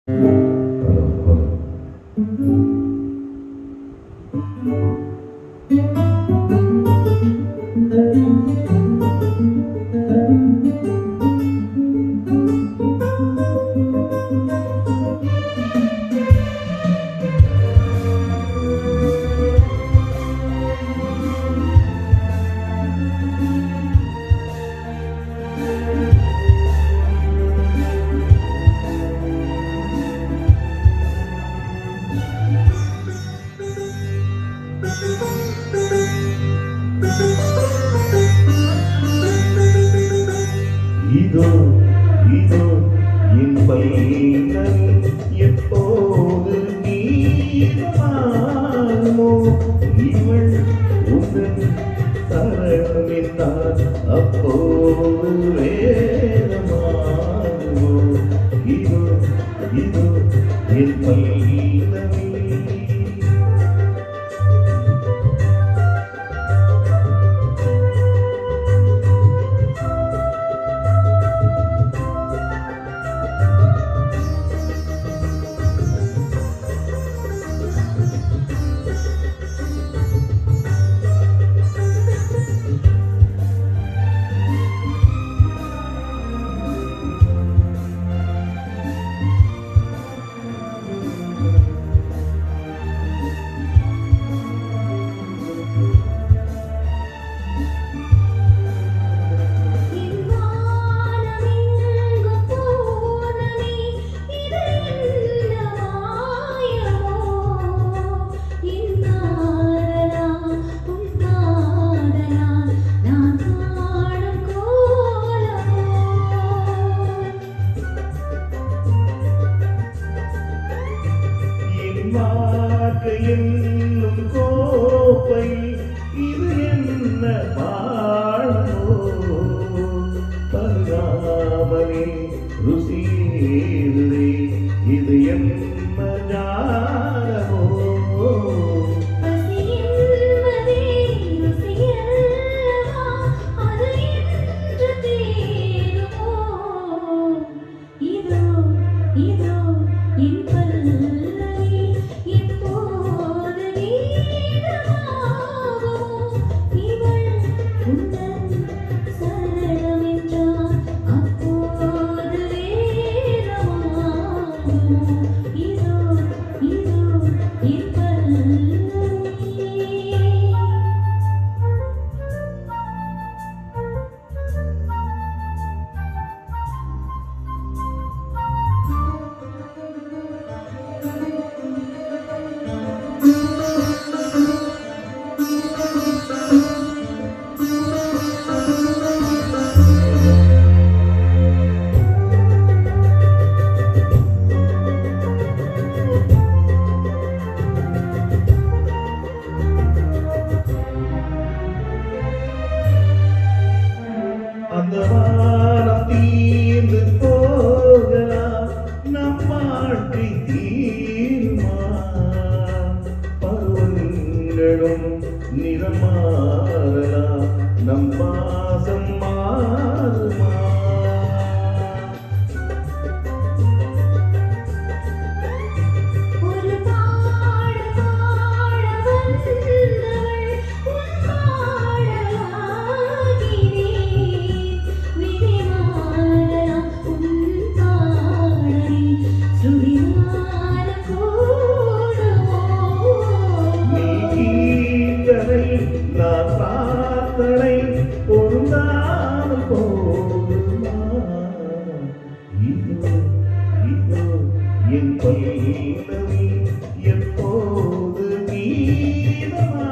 Hello, hello. இதோ இதோ என் பையன் எப்போது நீமாறுமோ இவள் உடன் தரமிட்டால் அப்போது வேதமாறுமோ இதோ இதோ என் பையனமே என்னும் கோப்பை இது என்ன பாழமோ பருகாமலே ருசியேறுதே இது என்ன ஞானமோ அந்த வானம் தீர்ந்து போகலாம் நம் வாழ்க்கை தீருமா பருவங்களும் நிறம் மாறலாம் நம் பாசம் மாறுமா நான் பிரார்த்தனை பொருந்தாமல் போகுமா இதோ இதோ என் பல்லவி எப்போது கீதமாகுமோ